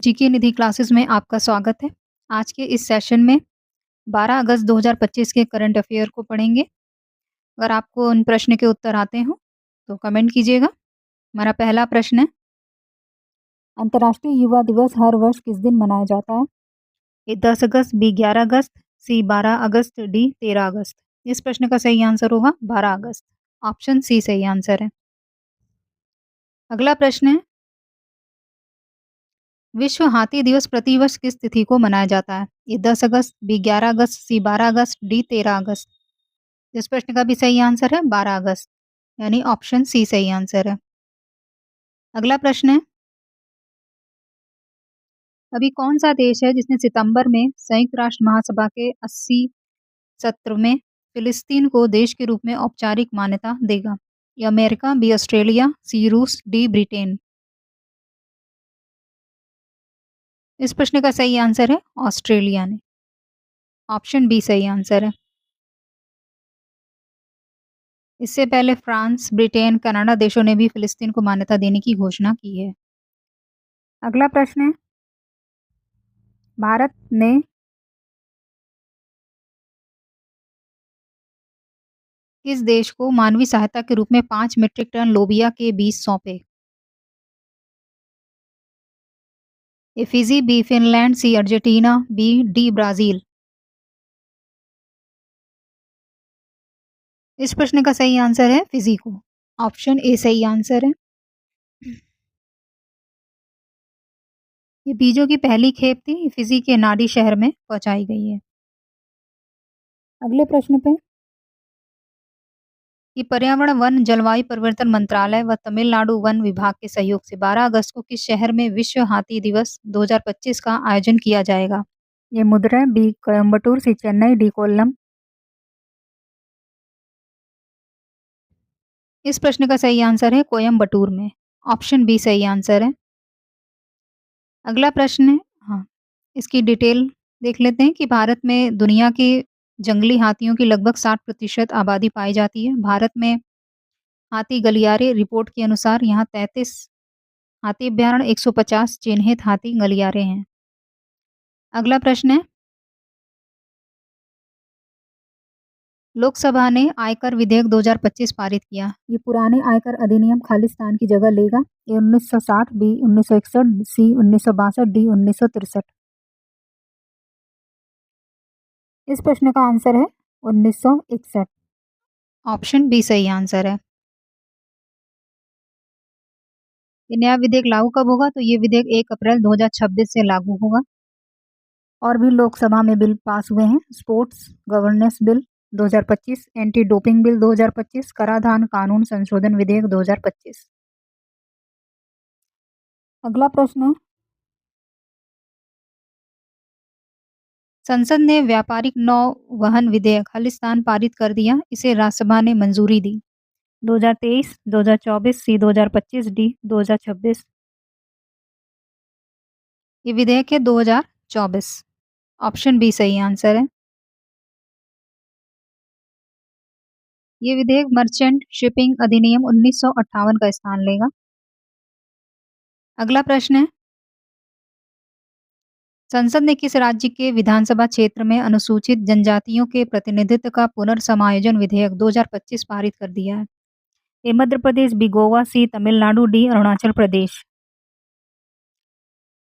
GK निधि classes में आपका स्वागत है। आज के इस सेशन में 12 अगस्त 2025 के करंट अफेयर को पढ़ेंगे। अगर आपको उन प्रश्न के उत्तर आते हों, तो कमेंट कीजिएगा। हमारा पहला प्रश्न है, अंतर्राष्ट्रीय युवा दिवस हर वर्ष किस दिन मनाया जाता है? ए 10 अगस्त, बी 11 अगस्त, सी 12 अगस्त, डी 13 अगस्त। इस प्रश्न का सही आंसर होगा 12 अगस्त। ऑप्शन सी सही आंसर है। अगला प्रश्न है, विश्व हाथी दिवस प्रतिवर्ष किस तिथि को मनाया जाता है? ये 10 अगस्त, बी 11 अगस्त, सी 12 अगस्त, डी 13 अगस्त। इस प्रश्न का भी सही आंसर है 12 अगस्त, यानी ऑप्शन सी सही आंसर है। अगला प्रश्न है, अभी कौन सा देश है जिसने सितंबर में संयुक्त राष्ट्र महासभा के 80 सत्र में फिलिस्तीन को देश के रूप में औपचारिक मान्यता देगा? ये अमेरिका, बी ऑस्ट्रेलिया, सी रूस, डी ब्रिटेन। इस प्रश्न का सही आंसर है ऑस्ट्रेलिया ने। ऑप्शन बी सही आंसर है। इससे पहले फ्रांस, ब्रिटेन, कनाडा देशों ने भी फिलिस्तीन को मान्यता देने की घोषणा की है। अगला प्रश्न है, भारत ने किस देश को मानवीय सहायता के रूप में 5 मीट्रिक टन लोबिया के बीज सौंपे? A Fiji, B Finland, C Argentina, D Brazil. इस प्रश्न का सही आंसर है फिजी को। ऑप्शन ए सही आंसर है। ये बीजों की पहली खेप थी, फिजी के नाडी शहर में पहुंचाई गई है। अगले प्रश्न पे, कि पर्यावरण वन जलवायु परिवर्तन मंत्रालय व तमिलनाडु वन विभाग के सहयोग से 12 अगस्त को किस शहर में विश्व हाथी दिवस 2025 का आयोजन किया जाएगा? ये मदुरै, बी कोयम्बटूर, सी चेन्नई, डी कोल्लम। इस प्रश्न का सही आंसर है कोयम्बटूर में। ऑप्शन बी सही आंसर है। अगला प्रश्न है, हाँ, इसकी डिटेल देख लेते हैं कि भारत में दुनिया के जंगली हाथियों की लगभग 60% आबादी पाई जाती है। भारत में हाथी गलियारे रिपोर्ट के अनुसार यहाँ 33 हाथी अभ्यारण्य, 150 चिन्हित हाथी गलियारे हैं। अगला प्रश्न है, लोकसभा ने आयकर विधेयक 2025 पारित किया। ये पुराने आयकर अधिनियम खालिस्तान की जगह लेगा? ए 1960, बी 1961, सी 1962, डी 1963। इस प्रश्न का आंसर है 1961। ऑप्शन बी सही आंसर है। ये नया विधेयक लागू कब होगा? तो ये विधेयक 1 अप्रैल 2026 से लागू होगा। और भी लोकसभा में बिल पास हुए हैं, sports governance bill 2025, anti doping bill 2025, कराधान कानून संशोधन विधेयक 2025। अगला प्रश्न है, संसद ने व्यापारिक नौ वहन विधेयक खालिस्तान पारित कर दिया, इसे राज्यसभा ने मंजूरी दी। 2023, 2024, सी 2025, डी 2026। ये विधेयक है 2024। ऑप्शन बी सही आंसर है। ये विधेयक मर्चेंट शिपिंग अधिनियम 1958 का स्थान लेगा। अगला प्रश्न है, संसद ने किस राज्य के विधानसभा क्षेत्र में अनुसूचित जनजातियों के प्रतिनिधित्व का पुनर्समायोजन विधेयक 2025 पारित कर दिया है? ए मध्य प्रदेश, बी गोवा, सी तमिलनाडु, डी अरुणाचल प्रदेश।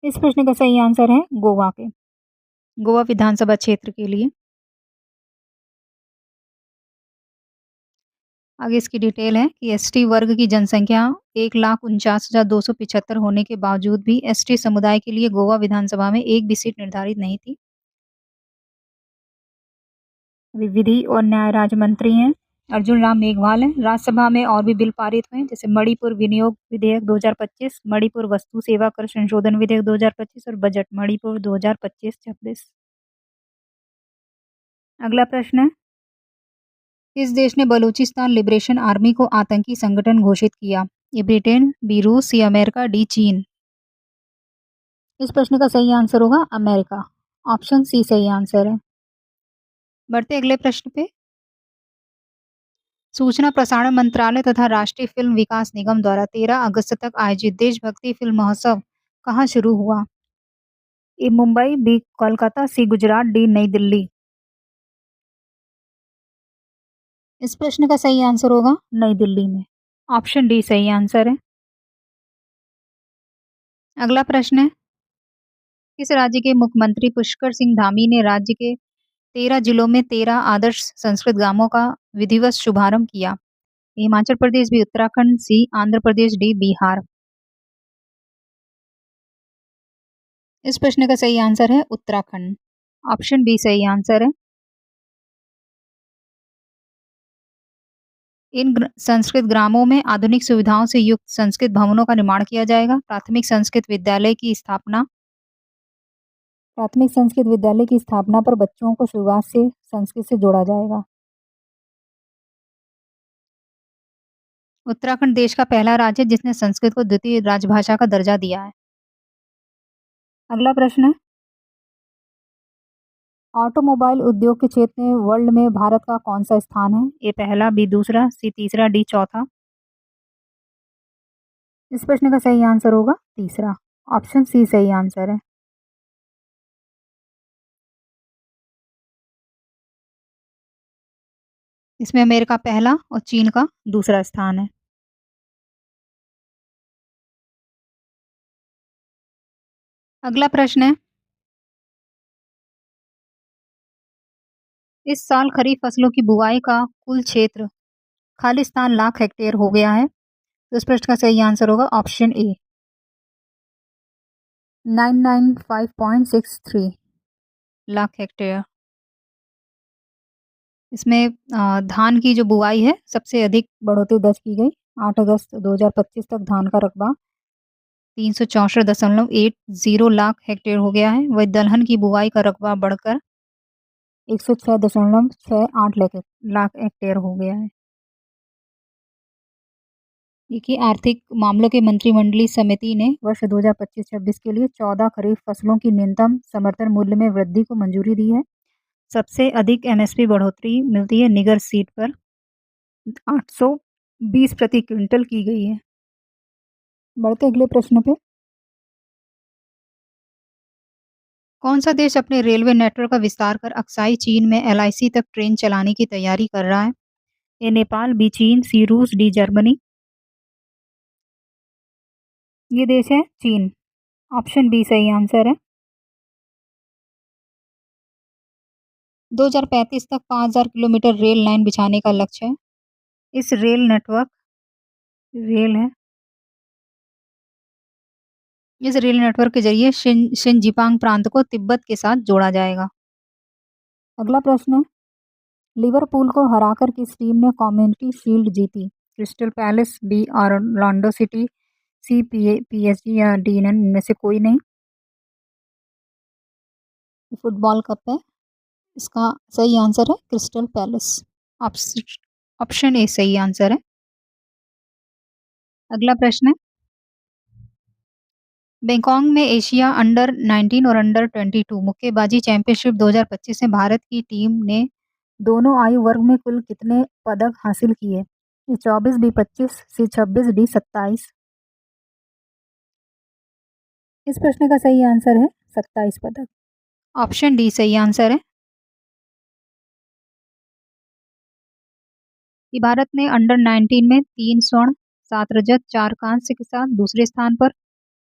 इस प्रश्न का सही आंसर है गोवा के, गोवा विधानसभा क्षेत्र के लिए। आगे इसकी डिटेल है कि एसटी वर्ग की जनसंख्या 1,49,275 होने के बावजूद भी एसटी समुदाय के लिए गोवा विधानसभा में एक भी सीट निर्धारित नहीं थी। विधि और न्याय राज्य मंत्री हैं अर्जुन राम मेघवाल हैं। राज्यसभा में और भी बिल पारित हुए हैं, जैसे मणिपुर विनियोग विधेयक 2025, मणिपुर वस्तु सेवा कर संशोधन विधेयक 2025 और बजट मणिपुर 2025-26। अगला प्रश्न है, किस देश ने बलूचिस्तान लिबरेशन आर्मी को आतंकी संगठन घोषित किया? ये ब्रिटेन, बी रूस, सी अमेरिका, डी चीन। इस प्रश्न का सही आंसर होगा अमेरिका। ऑप्शन सी सही आंसर है। बढ़ते अगले प्रश्न पे, सूचना प्रसारण मंत्रालय तथा राष्ट्रीय फिल्म विकास निगम द्वारा 13 अगस्त तक आयोजित देशभक्ति फिल्म महोत्सव कहाँ शुरू हुआ? ए मुंबई, बी कोलकाता, सी गुजरात, डी नई दिल्ली। इस प्रश्न का सही आंसर होगा नई दिल्ली में। ऑप्शन डी सही आंसर है। अगला प्रश्न है, किस राज्य के मुख्यमंत्री पुष्कर सिंह धामी ने राज्य के 13 जिलों में 13 आदर्श संस्कृत ग्रामों का विधिवत शुभारंभ किया? हिमाचल प्रदेश, बी उत्तराखंड, सी आंध्र प्रदेश, डी बिहार। इस प्रश्न का सही आंसर है उत्तराखंड। ऑप्शन बी सही आंसर है। इन संस्कृत ग्रामों में आधुनिक सुविधाओं से युक्त संस्कृत भवनों का निर्माण किया जाएगा। प्राथमिक संस्कृत विद्यालय की स्थापना पर बच्चों को शुरुआत से संस्कृत से जोड़ा जाएगा। उत्तराखंड देश का पहला राज्य है जिसने संस्कृत को द्वितीय राजभाषा का दर्जा दिया है। अगला प्रश्न है, ऑटोमोबाइल उद्योग के क्षेत्र में वर्ल्ड में भारत का कौन सा स्थान है? ए पहला, बी दूसरा, सी तीसरा, डी चौथा। इस प्रश्न का सही आंसर होगा तीसरा। ऑप्शन सी सही आंसर है। इसमें अमेरिका पहला और चीन का दूसरा स्थान है। अगला प्रश्न है, इस साल खरीफ फसलों की बुआई का कुल क्षेत्र खालिस्तान लाख हेक्टेयर हो गया है। तो इस प्रश्न का सही आंसर होगा ऑप्शन ए 995.63 लाख हेक्टेयर। इसमें धान की जो बुआई है सबसे अधिक बढ़ोतरी दर्ज की गई। 8 अगस्त 2025 तक धान का रकबा 364.80 लाख हेक्टेयर हो गया है। वही दलहन की बुआई का रकबा बढ़कर 106.68 लाख हेक्टेयर हो गया है। देखिए, आर्थिक मामलों के मंत्रिमंडलीय समिति ने वर्ष 2025-26 के लिए 14 खरीफ फसलों की न्यूनतम समर्थन मूल्य में वृद्धि को मंजूरी दी है। सबसे अधिक एमएसपी बढ़ोतरी मिलती है निगर सीड पर 820 प्रति क्विंटल की गई है। बढ़ते अगले प्रश्न पे, कौन सा देश अपने रेलवे नेटवर्क का विस्तार कर अक्साई चीन में एलआईसी तक ट्रेन चलाने की तैयारी कर रहा है? ए नेपाल, बी चीन, सी रूस, डी जर्मनी। ये देश है चीन। ऑप्शन बी सही आंसर है। 2035 तक 5000 किलोमीटर रेल लाइन बिछाने का लक्ष्य है। इस रेल है इस रेल नेटवर्क के जरिए शिनजियांग प्रांत को तिब्बत के साथ जोड़ा जाएगा। अगला प्रश्न है, लिवरपूल को हराकर किस टीम ने कम्युनिटी शील्ड जीती? Crystal Palace, B Orlando City, C PSG या डी इनमें से कोई नहीं। फुटबॉल कप है। इसका सही आंसर है क्रिस्टल पैलेस। ऑप्शन ए सही आंसर है। अगला प्रश्न है, बैंकॉक में एशिया अंडर 19 और अंडर 22 मुक्केबाजी चैंपियनशिप 2025 में भारत की टीम ने दोनों आयु वर्ग में कुल कितने पदक हासिल किए? 24, बी 25, सी 26, डी 27। इस प्रश्न का सही आंसर है 27 पदक। ऑप्शन डी सही आंसर है कि भारत ने अंडर 19 में 3 स्वर्ण, 7 रजत, 4 कांस्य के साथ दूसरे स्थान पर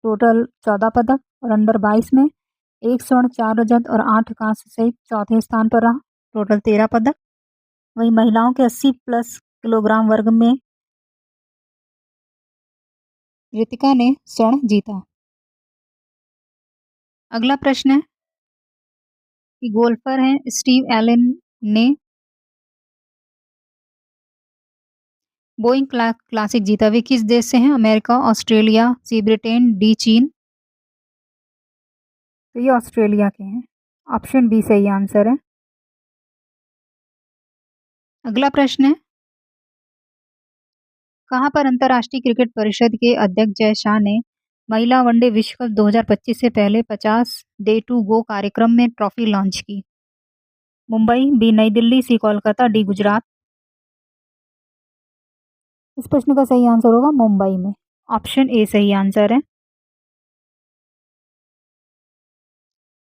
टोटल 14 पदक, और अंडर 22 में 1 स्वर्ण, 4 रजत और 8 कांस्य सहित चौथे स्थान पर रहा, टोटल 13 पदक। वहीं महिलाओं के 80 प्लस किलोग्राम वर्ग में रितिका ने स्वर्ण जीता। अगला प्रश्न है कि गोल्फर हैं स्टीव एलन ने बोइंग क्लासिक जीता। वे किस देश से हैं? अमेरिका, ऑस्ट्रेलिया, सी ब्रिटेन, डी चीन। तो ये ऑस्ट्रेलिया के हैं। ऑप्शन बी सही आंसर है। अगला प्रश्न है, कहां पर अंतर्राष्ट्रीय क्रिकेट परिषद के अध्यक्ष जय शाह ने महिला वनडे विश्व कप 2025 से पहले 50 डे टू गो कार्यक्रम में ट्रॉफी लॉन्च की? मुंबई, बी नई दिल्ली, सी कोलकाता, डी गुजरात। इस प्रश्न का सही आंसर होगा मुंबई में। ऑप्शन ए सही आंसर है।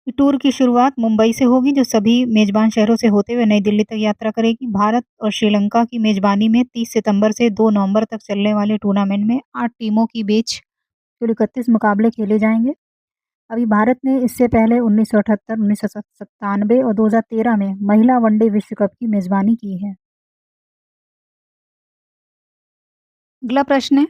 टूर की शुरुआत मुंबई से होगी, जो सभी मेजबान शहरों से होते हुए नई दिल्ली तक यात्रा करेगी। भारत और श्रीलंका की मेजबानी में 30 सितंबर से 2 नवंबर तक चलने वाले टूर्नामेंट में 8 टीमों की बीच कुल 31 मुकाबले खेले जाएंगे। अभी भारत ने इससे पहले 1978, 1997 और 2013 में महिला वनडे विश्व कप की मेजबानी की है। अगला प्रश्न है,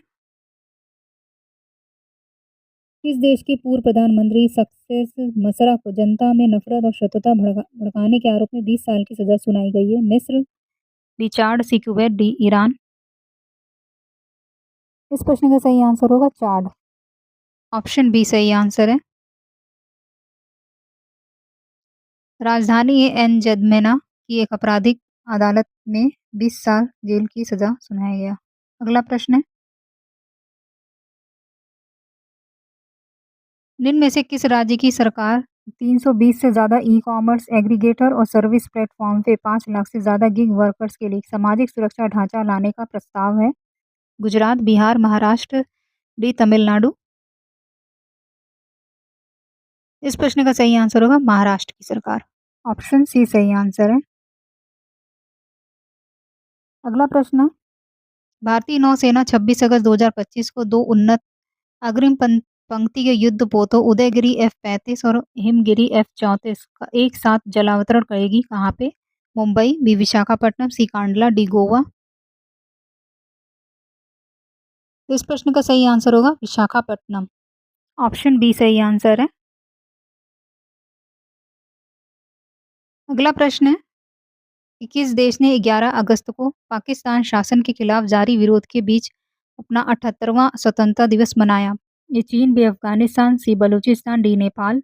किस देश के पूर्व प्रधानमंत्री सक्सेस मसरा को जनता में नफरत और शत्रुता भड़काने के आरोप में 20 साल की सजा सुनाई गई है? मिस्र, रिचार्ड सिक्यूवेट, डी ईरान। इस प्रश्न का सही आंसर होगा चाड। ऑप्शन बी सही आंसर है। राजधानी एनजदमेना की एक आपराधिक अदालत में 20 साल जेल की सजा सुनाया गया। अगला प्रश्न है, निम्न में से किस राज्य की सरकार 320 से ज्यादा ई कॉमर्स एग्रीगेटर और सर्विस प्लेटफॉर्म पे 5 लाख से ज्यादा गिग वर्कर्स के लिए सामाजिक सुरक्षा ढांचा लाने का प्रस्ताव है? गुजरात, बिहार, महाराष्ट्र, डी तमिलनाडु। इस प्रश्न का सही आंसर होगा महाराष्ट्र की सरकार। ऑप्शन सी सही आंसर है। अगला प्रश्न है, भारतीय नौसेना 26 अगस्त 2025 को 2 उन्नत अग्रिम पंक्ति के युद्धपोतों उदयगिरी F-35 और हिमगिरी F-34 का एक साथ जलावतरण करेगी कहाँ पे? मुंबई, बी विशाखापट्टनम, सी कांडला, डी गोवा। इस प्रश्न का सही आंसर होगा विशाखापट्टनम। ऑप्शन बी सही आंसर है। अगला प्रश्न है कि किस देश ने 11 अगस्त को पाकिस्तान शासन के खिलाफ जारी विरोध के बीच अपना 78वां स्वतंत्रता दिवस मनाया? ये चीन, बी अफगानिस्तान, सी बलूचिस्तान, डी नेपाल।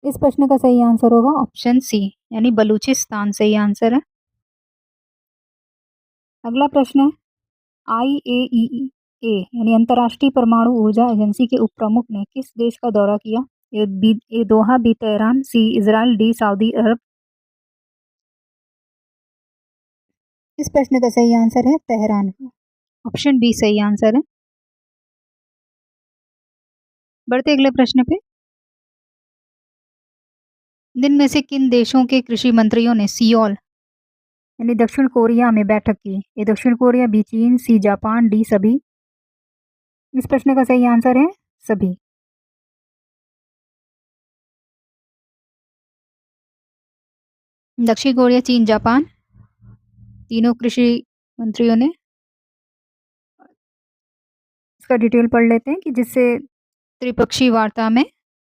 इस प्रश्न का सही आंसर होगा ऑप्शन सी यानी बलूचिस्तान सही आंसर है। अगला प्रश्न है, IAEA यानी अंतर्राष्ट्रीय परमाणु ऊर्जा एजेंसी के उप प्रमुख ने किस देश का दौरा किया? A Doha, B Tehran, C Israel, D सऊदी अरब। इस प्रश्न का सही आंसर है तेहरान का। ऑप्शन बी सही आंसर है। बढ़ते अगले प्रश्न पे, दिन में से किन देशों के कृषि मंत्रियों ने सियोल यानी दक्षिण कोरिया में बैठक की? ए दक्षिण कोरिया, बी चीन, सी जापान, डी सभी। इस प्रश्न का सही आंसर है सभी। दक्षिण कोरिया, चीन, जापान, तीनों कृषि मंत्रियों ने। इसका डिटेल पढ़ लेते हैं कि जिससे त्रिपक्षीय वार्ता में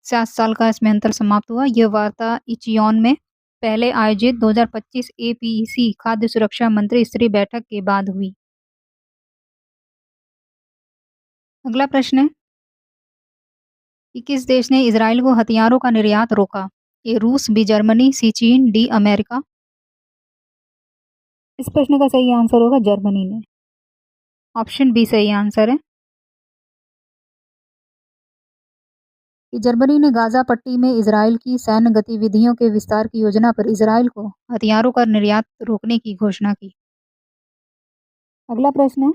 7 साल का इसमें अंतर समाप्त हुआ। यह वार्ता इचियोन में पहले आयोजित 2025 APEC खाद्य सुरक्षा मंत्री स्तरीय बैठक के बाद हुई। अगला प्रश्न है कि किस देश ने इजराइल को हथियारों का निर्यात रोका? ए रूस, बी जर्मनी, सी चीन, डी अमेरिका। इस प्रश्न का सही आंसर होगा जर्मनी ने। ऑप्शन बी सही आंसर है। कि जर्मनी ने गाजा पट्टी में इजराइल की सैन्य गतिविधियों के विस्तार की योजना पर इजराइल को हथियारों का निर्यात रोकने की घोषणा की। अगला प्रश्न है,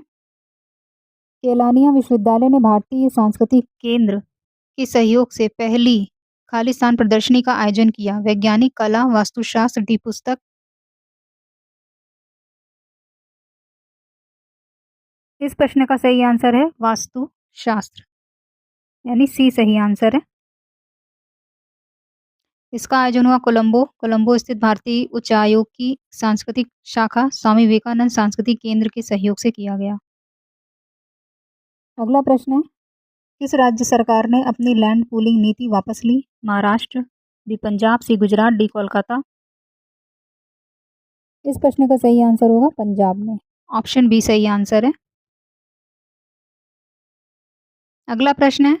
केलानिया विश्वविद्यालय ने भारतीय सांस्कृतिक केंद्र के सहयोग से पहली खालिस्तान प्रदर्शनी का आयोजन किया। वैज्ञानिक, कला, वास्तुशास्त्र, डी पुस्तक। इस प्रश्न का सही आंसर है वास्तुशास्त्र यानी सी सही आंसर है। इसका आयोजन हुआ कोलंबो स्थित भारतीय उच्चायोग की सांस्कृतिक शाखा स्वामी विवेकानंद सांस्कृतिक केंद्र के सहयोग से किया गया। अगला प्रश्न है, किस राज्य सरकार ने अपनी लैंड पूलिंग नीति वापस ली? महाराष्ट्र, डी पंजाब, सी गुजरात, डी कोलकाता। इस प्रश्न का सही आंसर होगा पंजाब में। ऑप्शन बी सही आंसर है। अगला प्रश्न है,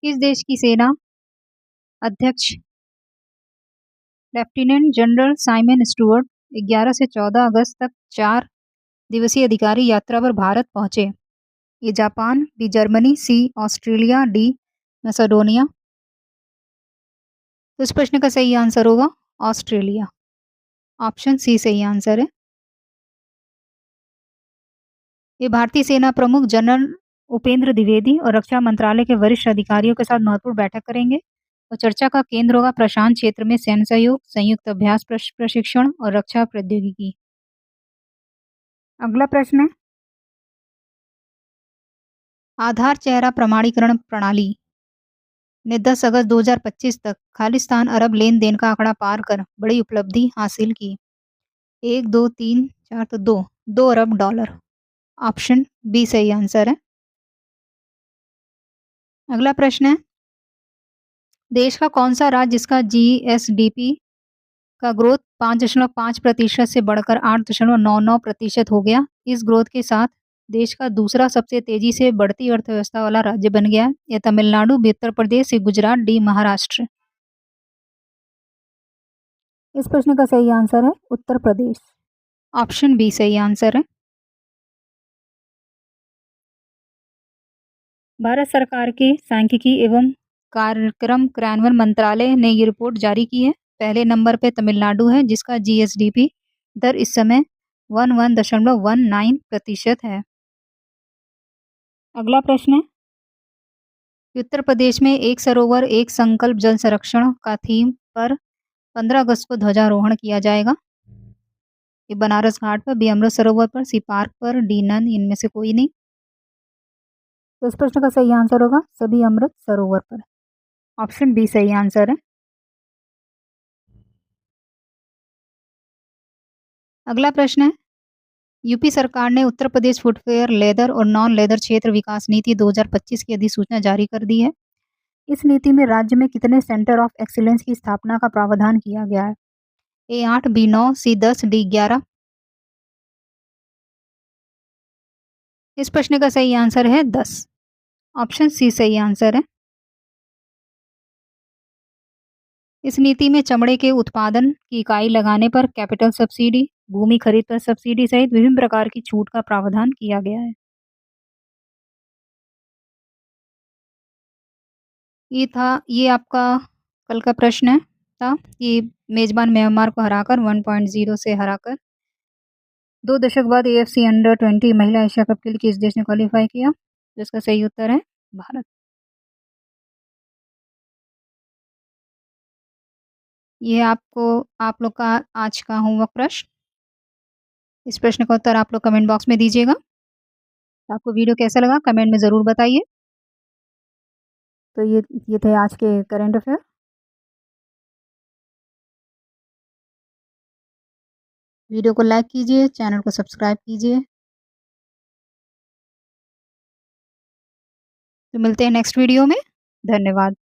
किस देश की सेना अध्यक्ष लेफ्टिनेंट जनरल साइमन स्टुअर्ट 11 से 14 अगस्त तक 4 दिवसीय अधिकारी यात्रा पर भारत पहुंचे? ये जापान, बी जर्मनी, सी ऑस्ट्रेलिया, डी मैसेडोनिया। तो इस प्रश्न का सही आंसर होगा ऑस्ट्रेलिया। ऑप्शन सी सही आंसर है। ये भारतीय सेना प्रमुख जनरल उपेंद्र द्विवेदी और रक्षा मंत्रालय के वरिष्ठ अधिकारियों के साथ महत्वपूर्ण बैठक करेंगे और चर्चा का केंद्र होगा प्रशांत क्षेत्र में सैन्य सहयोग, संयुक्त अभ्यास प्रशिक्षण और रक्षा प्रौद्योगिकी। अगला प्रश्न है, आधार चेहरा प्रमाणीकरण प्रणाली ने 10 अगस्त 2025 तक खालिस्तान अरब लेन-देन का आंकड़ा पार कर बड़ी उपलब्धि हासिल की। 1, 2, 3, 4 तो 2, $2 अरब। ऑप्शन बी सही आंसर है। अगला प्रश्न है, देश का कौन सा राज्य जिसका जीएसडीपी का ग्रोथ 5.5% से बढ़कर 8.99% हो गया। इस ग्रोथ के साथ देश का दूसरा सबसे तेजी से बढ़ती अर्थव्यवस्था वाला राज्य बन गया है। ये तमिलनाडु, बी उत्तर प्रदेश, सी गुजरात, डी महाराष्ट्र। इस प्रश्न का सही आंसर है उत्तर प्रदेश। ऑप्शन बी सही आंसर है। भारत सरकार के सांख्यिकी एवं कार्यक्रम क्रियान्वयन मंत्रालय ने ये रिपोर्ट जारी की है। पहले नंबर पे तमिलनाडु है जिसका जीएसडीपी दर इस समय 11.19% है। अगला प्रश्न है, उत्तर प्रदेश में एक सरोवर एक संकल्प जल संरक्षण का थीम पर 15 अगस्त को ध्वजारोहण किया जाएगा। ये बनारस घाट पर, बी अमृत सरोवर पर, सी पार्क पर, डी नन इनमें से कोई नहीं। तो इस प्रश्न का सही आंसर होगा सभी अमृत सरोवर पर। ऑप्शन बी सही आंसर है। अगला प्रश्न है, यूपी सरकार ने उत्तर प्रदेश फुटवेयर, लेदर और नॉन लेदर क्षेत्र विकास नीति 2025 की अधिसूचना जारी कर दी है। इस नीति में राज्य में कितने सेंटर ऑफ एक्सीलेंस की स्थापना का प्रावधान किया गया है? ए 8, बी 9, सी 10, डी 11। इस प्रश्न का सही आंसर है 10। ऑप्शन सी सही आंसर है। इस नीति में चमड़े के उत्पादन की इकाई लगाने पर कैपिटल सब्सिडी, भूमि खरीद पर सब्सिडी सहित विभिन्न प्रकार की छूट का प्रावधान किया गया है। ये आपका कल का प्रश्न है था। ये मेजबान म्यांमार को हराकर 1.0 से हराकर 2 दशक बाद एएफसी अंडर 20 महिला एशिया कप के लिए किस देश ने क्वालिफाई किया? जिसका सही उत्तर है भारत। ये आपको आप लोग का आज का होमवर्क प्रश्न। इस प्रश्न का उत्तर आप लोग कमेंट बॉक्स में दीजिएगा। आपको वीडियो कैसा लगा कमेंट में ज़रूर बताइए। तो ये थे आज के करंट अफेयर। वीडियो को लाइक कीजिए, चैनल को सब्सक्राइब कीजिए। तो मिलते हैं नेक्स्ट वीडियो में। धन्यवाद।